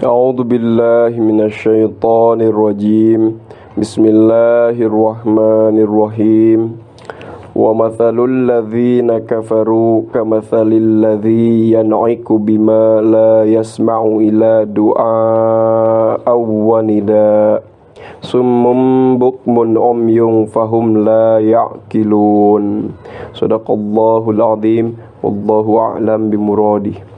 A'udzu billahi minasyaitonir rajim. Bismillahirrahmanirrahim. Wa mathalul ladzina kafaru kamathalil ladzi yan'iku bima la yasma'u ila du'a wa nida. Summum bukmun umyun fahum la ya'qilun. Shadaqallahul azim. Wallahu a'lam bimuradih.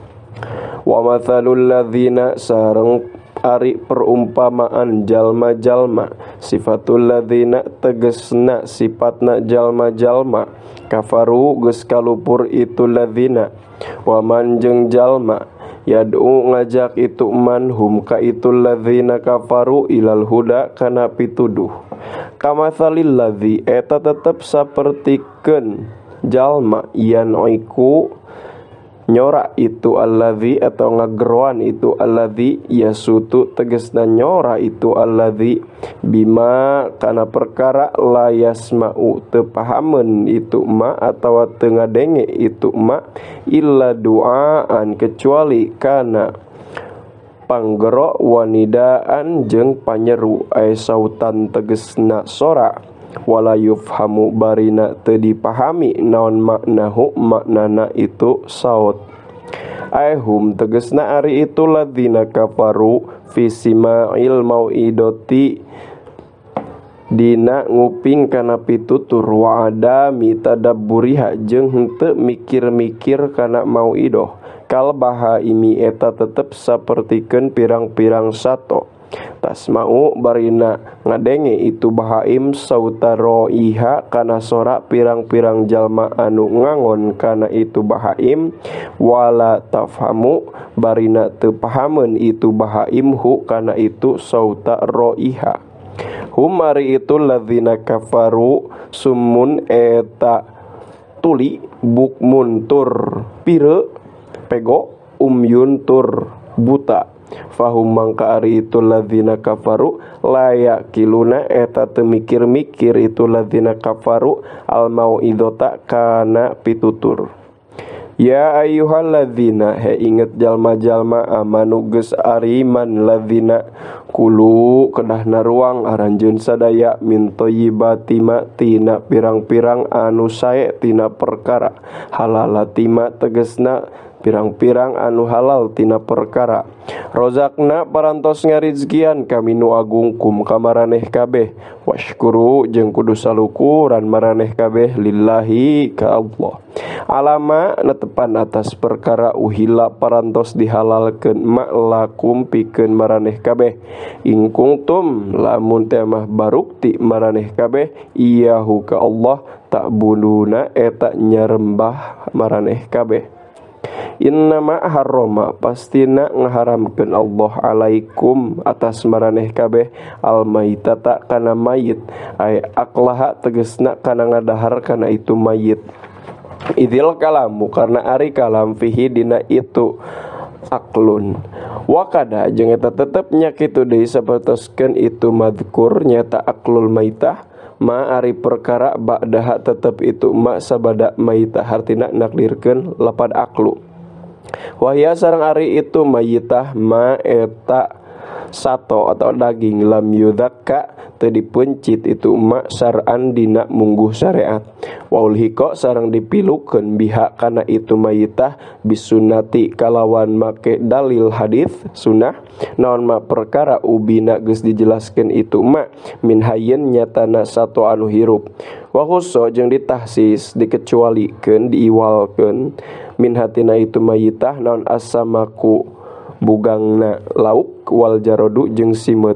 Wa mathalul ladzina sareng ari perumpamaan jalma-jalma, sifatul ladzina tegesna sifatna jalma-jalma, kafaru geus kalupur itu ladzina, wa man jeung jalma yad'u ngajak itu manhum ka itu ladzina kafaru ilal huda kana pituduh. Kamatsalil ladzi eta tetep sapertikeun jalma yan'iku nyora itu alladzi atau ngageroan itu alladzi yasutu tegesna nyora itu alladzi bima kana perkara la yasma'u teu pahameun itu ma atawa teu ngadenge itu ma illa duaan kecuali kana panggero wanidaan jeung panyeru ay sautan tegesna sora wala yufhamu barina teu dipahami naon maknahu maknana itu saut. Aihum tegesna ari itu ladzina kafaru fi sima'il mau'idati dina nguping kana pitutur wa adami tadabburiha jeung henteu mikir-mikir kana mau'idoh. Kal bahaimi eta tetep sapertikeun pirang-pirang sato. Tasma'u barina ngadenge itu bahaim sautaro iha kana sora pirang-pirang jalma anu ngangon kana itu bahaim, wala tafhamu barina teu pahameun itu bahaim hu kana itu sautaro iha. Hum ari itu ladzina kafaru summun eta tuli, bukmun tur pire pego, umyun tur buta. Fahum mangka ari itu ladzina kafaru layak kiluna eta teu mikir-mikir itu ladzina kafaru al mau'idota kana pitutur. Ya ayyuhalladzina he inget jalma-jalma amanu geus ariman ladzina kulu kedahna ruang aranjeun sadaya min thayyibati ma tina pirang-pirang anu sae tina perkara halalatima tegesna pirang-pirang anu halal tina perkara. Rozakna parantos ngarizkian kami nu agungkum ka maraneh kabeh. Washkuru jeung kudu salukuran maraneh kabeh lillahi ka Allah. Alama netepan atas perkara uhila parantos dihalalkeun maklakum pikeun maraneh kabeh. In kuntum lamun teh mah barukti maraneh kabeh iyahu ka Allah tak bununa eta nyarembah maraneh kabeh. Innama harrama pastina ngaharamkeun Allah alaikum atas maraneh kabeh al maitata kana mayit ay aklaha tegesna kana ngadahar kana itu mayit. Idil kalamu karena ari kalam fihi dina itu aklun. Wakada jeung eta tetep nya kitu deui sapertoskeun itu madzkur nyata aklul maitah ma ari perkara ba'daha tetep itu ma sabada maitah hartina nakdirkeun lapad aklu. Wahya sareng ari itu mayitah ma eta sato atau daging lam yudakka teu dipencit itu ma syar'an dina mungguh syariat. Wa ulhiqa sareng dipilukeun biha kana itu mayitah bisunnati kalawan make dalil hadis sunnah naon ma perkara ubina geus dijelaskeun itu ma min hayyin nyatana sato anu hirup. Wa khusso jeung ditahsis dikecualikeun diiwalkeun min hatina itu mayitah naon asamaku bugangna lauk wal jarodu jeung simeut.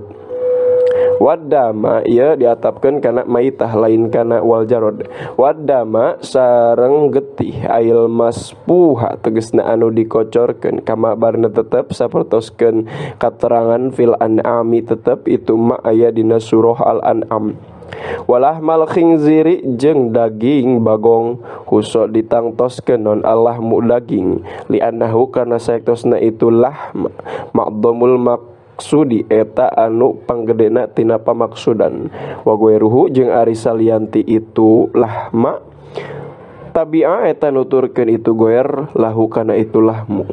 Wadama ieu diatapkeun kana maitah lain kana wal jarod. Wadama sareng getih ail maspuha tegasna anu dikocorkeun kama barna tetep sapertoskeun katerangan fil an'ami tetep itu ma aya dina surah al-an'am. Walah mal khinziri jeung daging bagong husok ditangtoskeun non allahmu daging li annahu kana saektosna itu lahm ma'dhamul maksudi eta anu panggedena tina pamaksudan. Wa gueruhu jeung ari salianti itu lahma tabi'a eta nuturkeun itu goer lahu kana itu lahmu.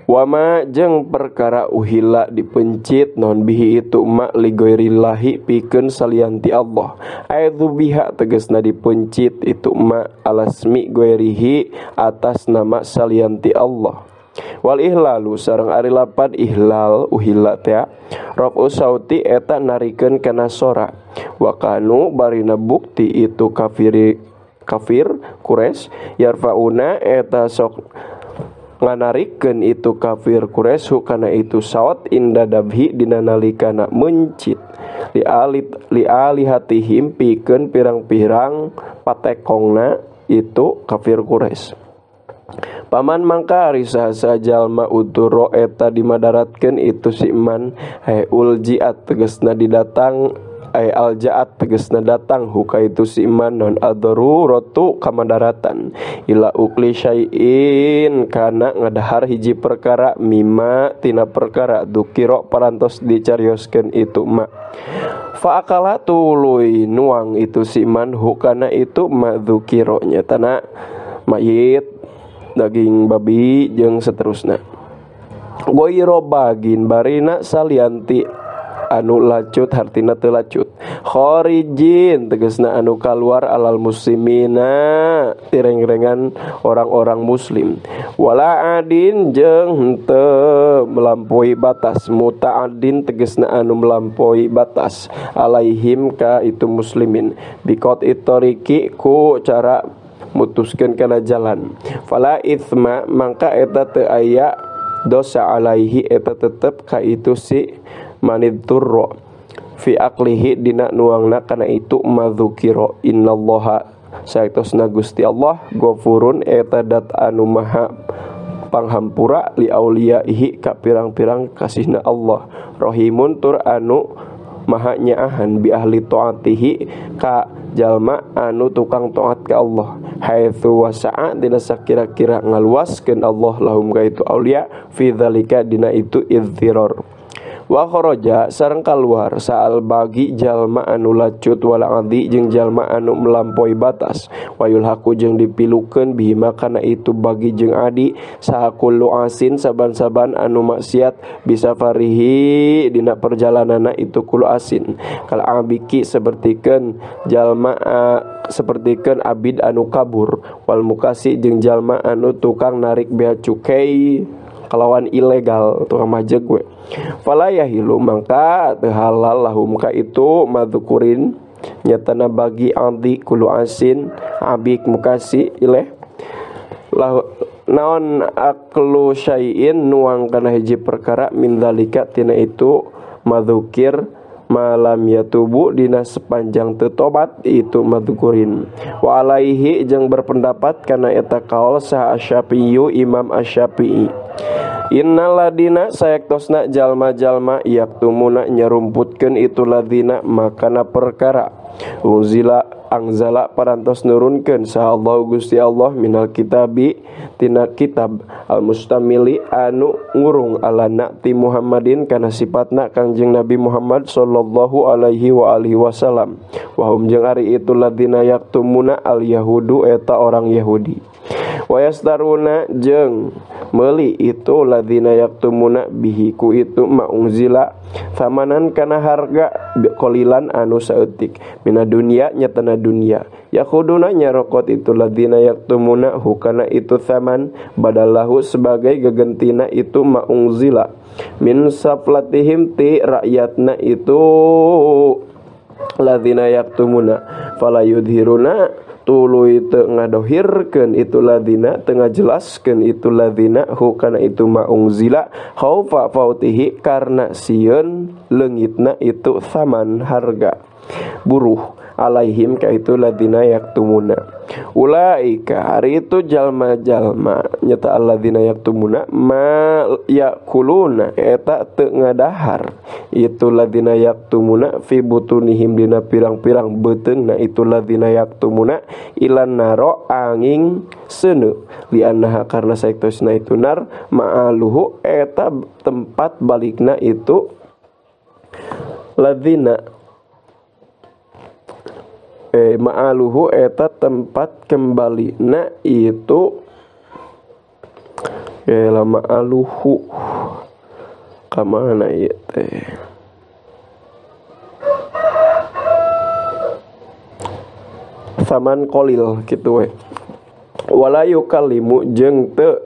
Wama jeung perkara uhilla dipencit non bihi itu ma li ghairillahi pikeun salianti Allah. Aidzu biha tegasna dipencit itu ma alasmi ghairihi atas nama salianti Allah. Wal ihlalu sareng ari lapad ihlal uhilla teh rafu sauti eta narikeun kana sora. Wa kanu barina bukti itu kafir Quraisy yarfauna eta sok nganarikeun itu kafir Quraisy kana itu saot inda dabhi dina nalikana mencit li alihatihim pikeun pirang-pirang patekongna itu kafir Quraisy. Paman mangka ari saha jalma uturo eta dimadaratkeun itu si iman uljiat tegasna didatang aljaat tegasna datang huka itu si iman non adruratu kamadaratan ila ukli syai'in kana ngadahar hiji perkara mimma tina perkara dukiro parantos dicarioskeun itu ma fa akala tuluy nuang itu si iman hukana itu ma dzukiro nyatana mayit daging babi jeung seterusna. Goiro bagin barina salianti anu lacut hartina teu lacut. Khorijin tegasna anu kaluar alal muslimina tireng-rengan orang-orang muslim. Wala adin jeung henteu melampaui batas. Muta'adin tegasna anu melampaui batas. Alaihim ka itu muslimin. Bikot itoriki ku cara mutuskeun kana jalan. Fala itsma mangka eta teu aya dosa alaihi eta tetep ka itu si manidurro fi aqlihi dina nuangna kana itu madzukira. Innallaha saektosna Gusti Allah ghafurun eta dat anu maha panghampura li auliyaihi ka pirang-pirang kasihna Allah. Rahimun tur anu maha nyaahan bi ahli taatihi ka jalma anu tukang taat ka Allah. Haitsu wasa'a dina sakira-kira ngaluaskeun Allah lahum ka itu aulia fi dzalika dina itu idziror. Wa kharaja sareng kaluar saal bagi jalma anu lacut wala adi jeung jalma anu melampaui batas. Wayul haku jeung dipilukeun bihima kana itu bagi jeung adi saha kullu asin saban-saban anu maksiat bisa farihi dina perjalanana itu kullu asin. Kal abiki sapertikeun jalma sapertikeun abid anu kabur wal mukasi jeung jalma anu tukang narik bea cukai kalawan ilegal tukang majeg we. Fala yahilu mangka teu halal lahum ka itu madzukurin nyatana bagi adi kulu asin abik mukasi ileh naon aklu syai'in nuang kana hiji perkara min dzalika tina itu madzukir malam yatubu dina sepanjang teu tobat itu madzukurin. Wa alaihi jeung berpendapat kana eta kaul sah Asy-Syafi'i Imam Asy-Syafi'i. Innal ladina sayaktosna jalma-jalma yaktumuna nyerumputkeun itu ladina makana perkara angzala parantos nurunkeun sa Allah Gusti Allah minal kitabi tina kitab al mustamili anu ngurung ala na'ti Muhammadin kana sifatna Kangjeng Nabi Muhammad sallallahu alaihi wa alihi wasallam. Wa hum jeung ari itu ladina yaktumuna al yahudu eta orang Yahudi. Wa yastaruna jeung meuli itu ladina yaktumuna bihi ku itu maungzila samanan kana harga qalilan anu saeutik mina dunya nyatana dunya. Yakhuduna nyarokot itu ladina yaktumuna hukana itu saman badalahu sebagai gegentina itu maungzila min saflatihim ti rakyatna itu ladina yaktumuna fala yudhiruna tuluy teu ngadohirkeun itu ladina teu ngajelaskeun itu ladina hukana itu maungzila khaufa fautihi karna sieun leungitna itu saman harga buruh alaihim ka itu ladina yaktumuna. Ulaika hari itu jalma-jalma nyata alladzina yaktumuna ma yakuluna eta teu ngadahar itu ladina yaktumuna fi butunihim dina pirang-pirang beuteungna itu ladina yaktumuna ilan naro angin seuneu li annaha karna saektosna itu nar ma'aluhu eta tempat balikna itu ladina ma'aluhu eta tempat kembali na itu lama aluhu kamana ieu teh saman qalil kitu we. Wala yukallimu jeung teu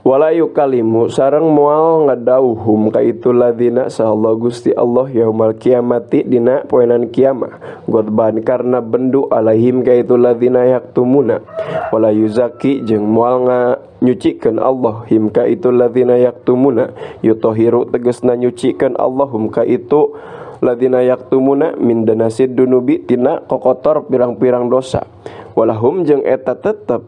wala yukallimu sareng moal ngadauhum ka itu ladzina sahallahu Gusti Allah yaumal kiamati dina poenan kiamah godban karena bendu alaihim ka itu ladzina yaktumuna wala yuzaki jeung moal nyucikeun Allah him ka itu ladzina yaktumuna yutahhiru tegasna nyucikeun Allahum ka itu ladzina yaktumuna min danasid dunubi tina kokotor pirang-pirang dosa walahum jeung eta tetep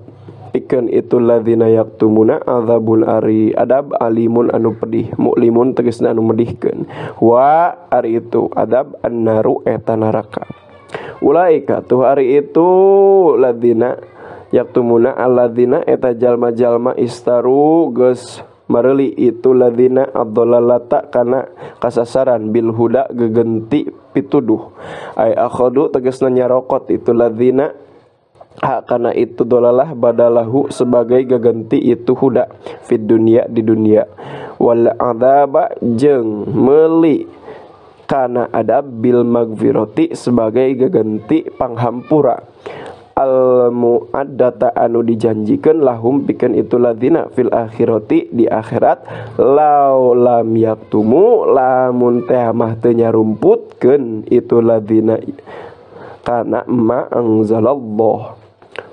pikeun itu ladzina yaktumuna adzabun ari adab alimun anu pedih mu'limun tegasna anu medihkeun wa ari itu adab annaru eta neraka ulaika tuh ari itu ladzina yaktumuna alladzina eta jalma-jalma istaru geus mareuli itu ladzina adzalalata kana kasasaran bil huda gegenti pituduh ay akhadu tegasna nyarokot itu ladzina karena itu dolalah badalahu sebagai gaganti itu huda fid dunya di dunia wal adzaba jeung meuli kana adab bil magfirati sebagai gaganti panghampura al muaddata anu dijanjikeun lahum pikeun itu ladzina fil akhirati di akhirat law lam yaktumu lamun teh mah teu nyarumputkeun itu ladzina kana ma anzalallah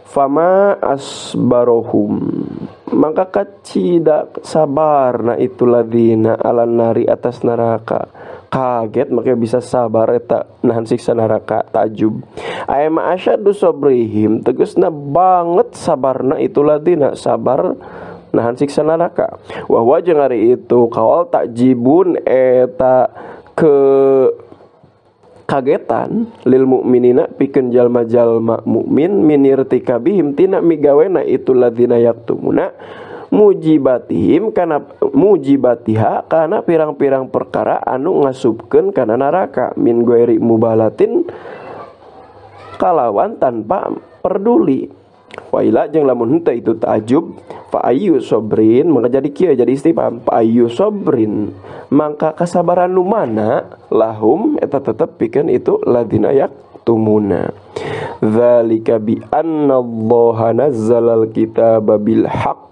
fama asbarohum maka kacida sabarna itu ladzina alan nari atas neraka kaget makanya bisa sabar eta nahan siksa neraka takjub aya ma asyaddu sabrihim tegasna banget sabarna itu ladzina sabar nahan siksa neraka wa huwa jeung ari itu kaul takjibun eta ke kagetan lil mukminina pikeun jalma-jalma mukmin minirtikabihim tina migawena itu ladzina yaktumuna mujibatihim kana mujibatiha kana pirang-pirang perkara anu ngasupkeun kana neraka min ghairi mubalatin kalawan tanpa peduli wa ila jeung lamun henteu itu ta'ajub fa ayyu sabrin maka jadi kieu jadi istifham fa ayyu sabrin mangka kasabaran nu mana lahum eta tetep pikeun itu ladzina yaktumuna dzalika bi annallaha nazzalal kitaba bil haqq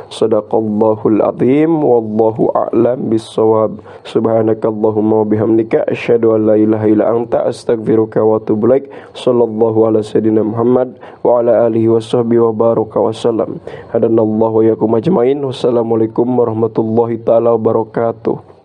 sadaqallahul azim wallahu a'lam bissawab subhanakallahumma wa bihamdika asyhadu an la ilaha illa anta astaghfiruka wa atubu ilaik sallallahu ala sayidina Muhammad wa ala alihi washabbihi wa baraka wasallam hadanallahu wa yakum ajmain wassalamualaikum warahmatullahi taala wabarakatuh.